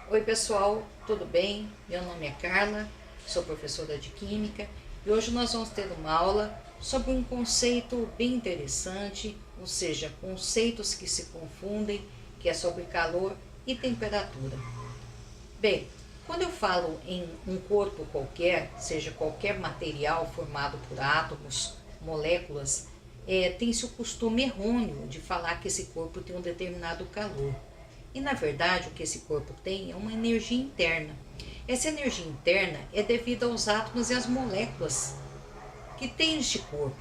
Oi pessoal, tudo bem? Meu nome é Carla, sou professora de Química e hoje nós vamos ter uma aula sobre um conceito bem interessante, ou seja, conceitos que se confundem, que é sobre calor e temperatura. Bem, quando eu falo em um corpo qualquer, seja qualquer material formado por átomos, moléculas, tem-se o costume errôneo de falar que esse corpo tem um determinado calor. E na verdade o que esse corpo tem é uma energia interna. Essa energia interna é devida aos átomos e às moléculas que tem este corpo.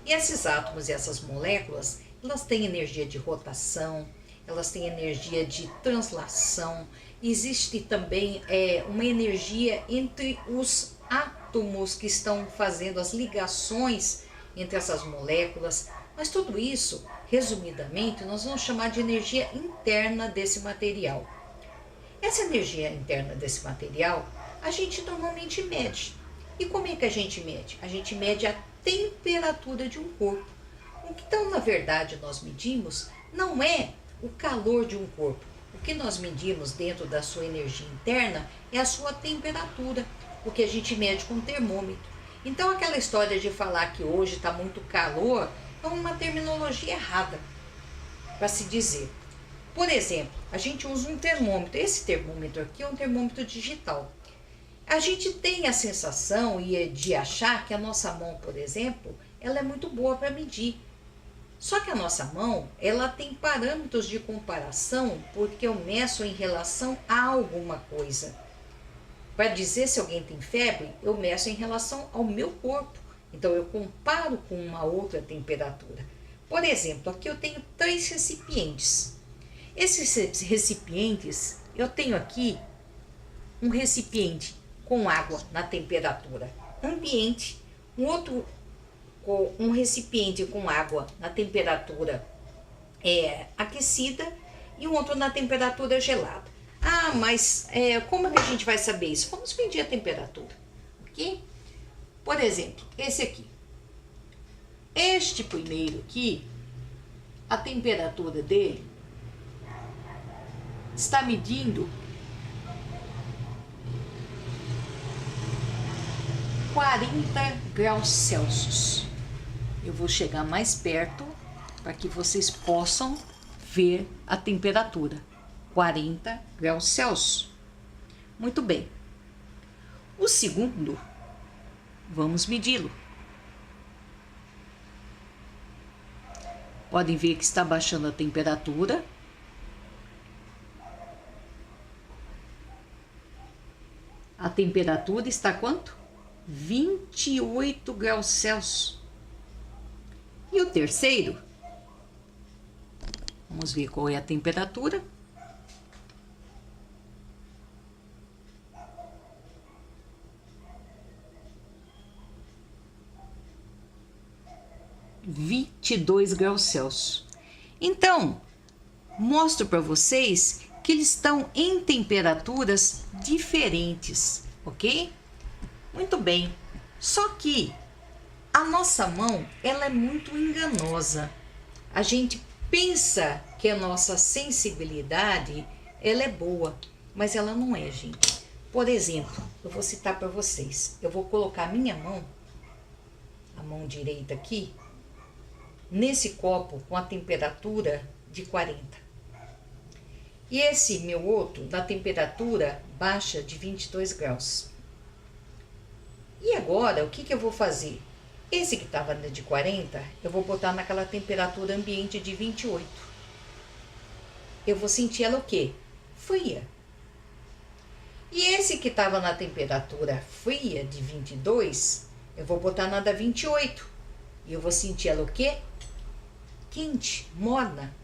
E esses átomos e essas moléculas, elas têm energia de rotação, elas têm energia de translação, existe também uma energia entre os átomos que estão fazendo as ligações entre essas moléculas, mas tudo isso, resumidamente, nós vamos chamar de energia interna desse material. Essa energia interna desse material, a gente normalmente mede. E como é que a gente mede? A gente mede a temperatura de um corpo. O que então, na verdade, nós medimos não é o calor de um corpo. O que nós medimos dentro da sua energia interna é a sua temperatura, o que a gente mede com termômetro. Então, aquela história de falar que hoje está muito calor é uma terminologia errada para se dizer. Por exemplo, a gente usa um termômetro. Esse termômetro aqui é um termômetro digital. A gente tem a sensação de achar que a nossa mão, por exemplo, ela é muito boa para medir. Só que a nossa mão, ela tem parâmetros de comparação porque eu meço em relação a alguma coisa. Para dizer se alguém tem febre, eu meço em relação ao meu corpo. Então, eu comparo com uma outra temperatura. Por exemplo, aqui eu tenho 3 recipientes. Esses recipientes, eu tenho aqui um recipiente com água na temperatura ambiente, um recipiente com água na temperatura aquecida e um outro na temperatura gelada. Ah, mas como é que a gente vai saber isso? Vamos medir a temperatura, ok? Por exemplo, esse aqui. Este primeiro aqui, a temperatura dele está medindo 40 graus Celsius. Eu vou chegar mais perto para que vocês possam ver a temperatura. 40 graus Celsius. Muito bem. O segundo, vamos medi-lo. Podem ver que está baixando a temperatura. A temperatura está quanto? 28 graus Celsius. E o terceiro, vamos ver qual é a temperatura. €22 Então, mostro para vocês que eles estão em temperaturas diferentes, ok? Muito bem. Só que a nossa mão, ela é muito enganosa. A gente pensa que a nossa sensibilidade, ela é boa, mas ela não é, gente. Por exemplo, eu vou citar para vocês. Eu vou colocar a minha mão, a mão direita aqui, nesse copo com a temperatura de 40. E esse meu outro, na temperatura baixa de 22 graus. E agora, o que eu vou fazer? Esse que estava de 40, eu vou botar naquela temperatura ambiente de 28. Eu vou sentir ela o quê? Fria. E esse que estava na temperatura fria de 22, eu vou botar na da 28. E eu vou sentir ela o quê? Quente, morna.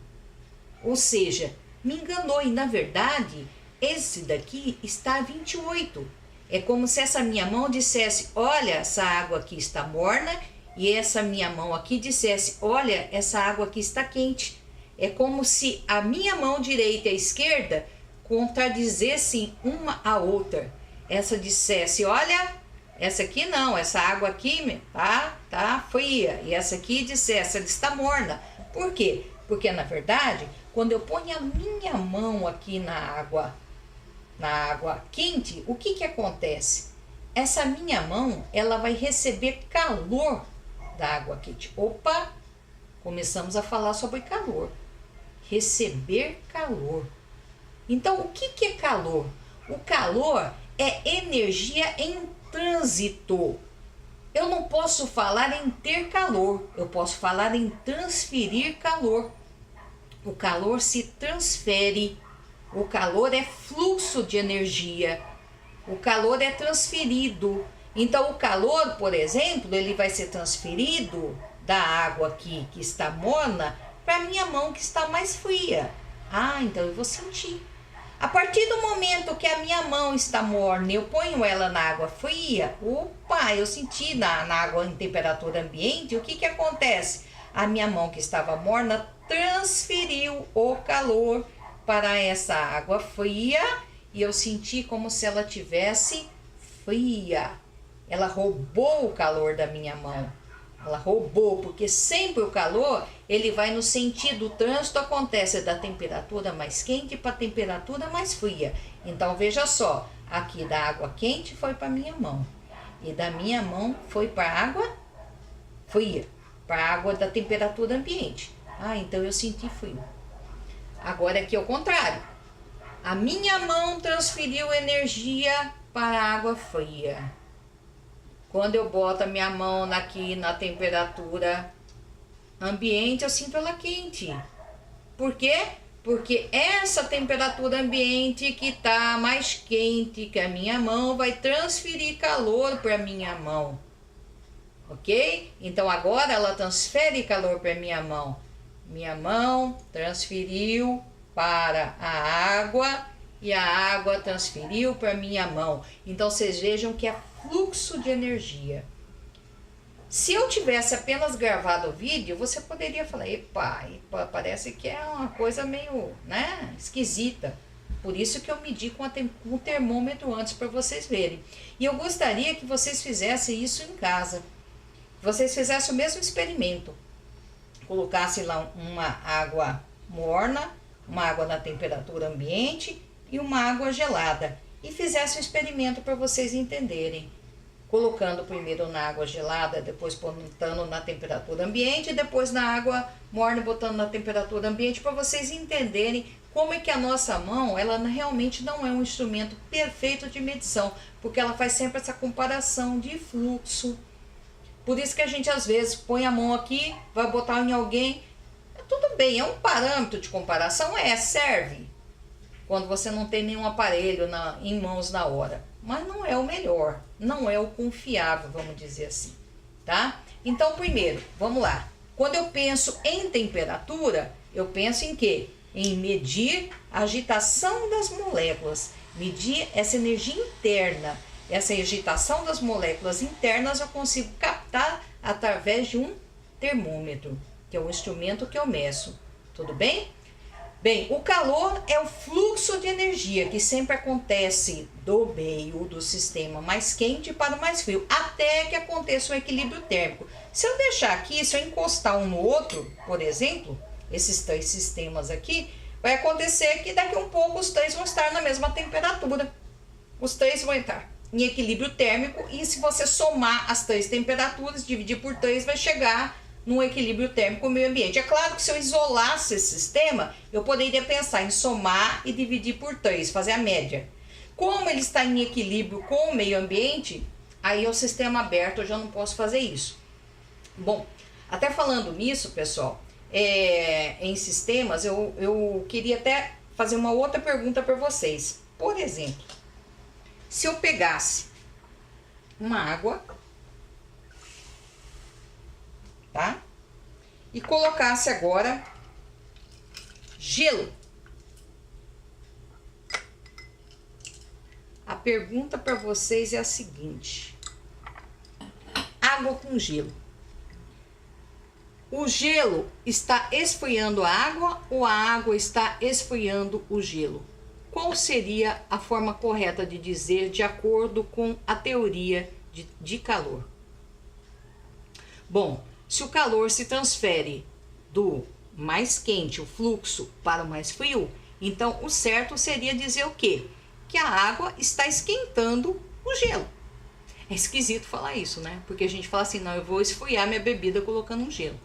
Ou seja, me enganou e na verdade esse daqui está a 28. É como se essa minha mão dissesse, olha, essa água aqui está morna, e essa minha mão aqui dissesse, olha, essa água aqui está quente. É como se a minha mão direita e a esquerda contradizessem uma a outra. Essa dissesse, olha, essa aqui não, essa água aqui tá fria, e essa aqui dissesse, ela está morna. Por quê? Porque, na verdade, quando eu ponho a minha mão aqui na água na água quente, o que que acontece? Essa minha mão, ela vai receber calor da água quente. Opa, começamos a falar sobre calor. Receber calor. Então, o que que é calor? O calor é energia em trânsito. Eu não posso falar em ter calor, eu posso falar em transferir calor. O calor se transfere. O calor é fluxo de energia. O calor é transferido. Então, o calor, por exemplo, ele vai ser transferido da água aqui que está morna para a minha mão que está mais fria. Ah, então eu vou sentir. A partir do momento que a minha mão está morna, eu ponho ela na água fria, opa, eu senti na água em temperatura ambiente, o que que acontece? A minha mão que estava morna transferiu o calor para essa água fria e eu senti como se ela tivesse fria. Ela roubou o calor da minha mão. Ela roubou, porque sempre o calor, ele vai no sentido, o trânsito acontece da temperatura mais quente para a temperatura mais fria. Então, veja só, aqui da água quente foi para a minha mão. E da minha mão foi para a água fria, para a água da temperatura ambiente. Ah, então eu senti frio. Agora aqui é o contrário. A minha mão transferiu energia para a água fria. Quando eu boto a minha mão aqui na temperatura ambiente, eu sinto ela quente. Por quê? Porque essa temperatura ambiente que está mais quente que a minha mão vai transferir calor para a minha mão. Ok? Então agora ela transfere calor para a minha mão. Minha mão transferiu para a água e a água transferiu para a minha mão. Então vocês vejam que é fluxo de energia. Se eu tivesse apenas gravado o vídeo, você poderia falar, epa, parece que é uma coisa meio, né, esquisita. Por isso que eu medi com o termômetro antes para vocês verem. E eu gostaria que vocês fizessem isso em casa. Vocês fizessem o mesmo experimento. Colocassem lá uma água morna, uma água na temperatura ambiente e uma água gelada. E fizesse um experimento para vocês entenderem. Colocando primeiro na água gelada, depois botando na temperatura ambiente, e depois na água morna botando na temperatura ambiente, para vocês entenderem como é que a nossa mão, ela realmente não é um instrumento perfeito de medição, porque ela faz sempre essa comparação de fluxo. Por isso que a gente às vezes põe a mão aqui, vai botar em alguém, tudo bem, é um parâmetro de comparação, serve. Quando você não tem nenhum aparelho em mãos na hora. Mas não é o melhor, não é o confiável, vamos dizer assim, tá? Então, primeiro, vamos lá. Quando eu penso em temperatura, eu penso em quê? Em medir a agitação das moléculas, medir essa energia interna. Essa agitação das moléculas internas eu consigo captar através de um termômetro, que é o instrumento que eu meço, tudo bem? Bem, o calor é o fluxo de energia que sempre acontece do meio do sistema mais quente para o mais frio, até que aconteça um equilíbrio térmico. Se eu deixar aqui, se eu encostar um no outro, por exemplo, esses três sistemas aqui, vai acontecer que daqui a um pouco os três vão estar na mesma temperatura. Os três vão entrar em equilíbrio térmico e se você somar as três temperaturas, dividir por 3, vai chegar num equilíbrio térmico com o meio ambiente. É claro que se eu isolasse esse sistema, eu poderia pensar em somar e dividir por 3, fazer a média. Como ele está em equilíbrio com o meio ambiente, aí é o sistema aberto, eu já não posso fazer isso. Bom, até falando nisso, pessoal, em sistemas, eu queria até fazer uma outra pergunta para vocês. Por exemplo, se eu pegasse uma água, tá? E colocasse agora gelo. A pergunta para vocês é a seguinte: água com gelo. O gelo está esfriando a água ou a água está esfriando o gelo? Qual seria a forma correta de dizer de acordo com a teoria de calor? Bom, se o calor se transfere do mais quente, o fluxo, para o mais frio, então o certo seria dizer o quê? que a água está esquentando o gelo. É esquisito falar isso, né? Porque a gente fala assim, não, eu vou esfriar minha bebida colocando um gelo.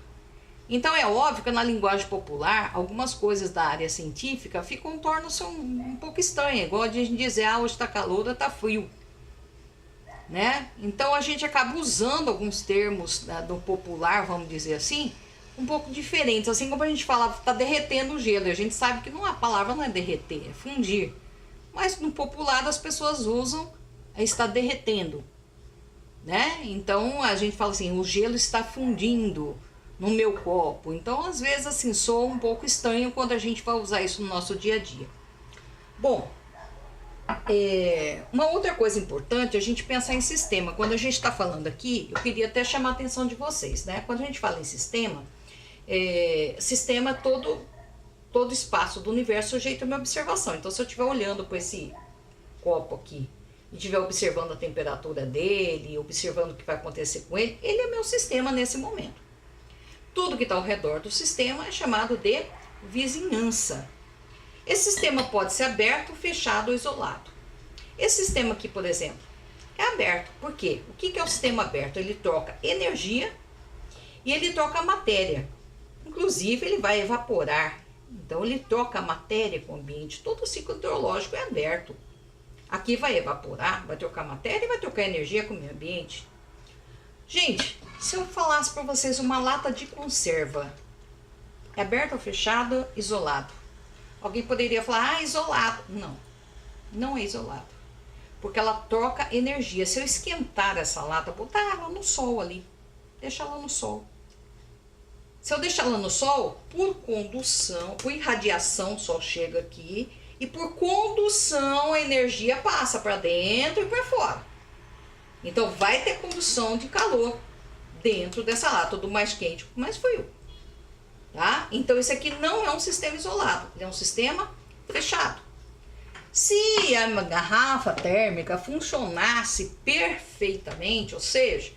Então é óbvio que na linguagem popular, algumas coisas da área científica tornam-se um pouco estranhas, igual a gente dizer, hoje está calor, está frio. Né? Então a gente acaba usando alguns termos do popular, vamos dizer assim, um pouco diferentes. Assim como a gente fala, está derretendo o gelo, a gente sabe que a palavra não é derreter, é fundir. Mas no popular as pessoas usam está derretendo. Né? Então a gente fala assim, o gelo está fundindo no meu copo. Então às vezes assim soa um pouco estranho quando a gente vai usar isso no nosso dia a dia. Bom, uma outra coisa importante é a gente pensar em sistema. Quando a gente está falando aqui, eu queria até chamar a atenção de vocês, né? Quando a gente fala em sistema, sistema é todo espaço do universo sujeito a minha observação. Então se eu estiver olhando para esse copo aqui e estiver observando a temperatura dele, observando o que vai acontecer com ele, ele é meu sistema nesse momento. Tudo que está ao redor do sistema é chamado de vizinhança. Esse sistema pode ser aberto, fechado ou isolado. Esse sistema aqui, por exemplo, é aberto. Por quê? O que é o sistema aberto? Ele troca energia e ele troca matéria. Inclusive, ele vai evaporar. Então, ele troca a matéria com o ambiente. Todo o ciclo hidrológico é aberto. Aqui vai evaporar, vai trocar matéria e vai trocar energia com o meio ambiente. Gente, se eu falasse para vocês uma lata de conserva, é aberta ou fechada, isolado? Alguém poderia falar, isolado. Não, não é isolado. Porque ela troca energia. Se eu esquentar essa lata, botar ela no sol ali, deixar ela no sol. Se eu deixar ela no sol, por condução, por irradiação, o sol chega aqui, e por condução a energia passa para dentro e para fora. Então vai ter condução de calor dentro dessa lata, do mais quente para o mais frio. Tá? Então esse aqui não é um sistema isolado, ele é um sistema fechado. Se a garrafa térmica funcionasse perfeitamente, ou seja,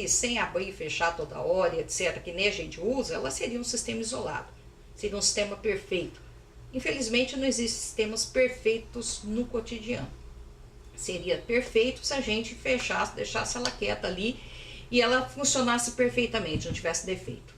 sem abrir e fechar toda hora, etc., que nem a gente usa, ela seria um sistema isolado, seria um sistema perfeito. Infelizmente não existem sistemas perfeitos no cotidiano. Seria perfeito se a gente fechasse, deixasse ela quieta ali e ela funcionasse perfeitamente, não tivesse defeito.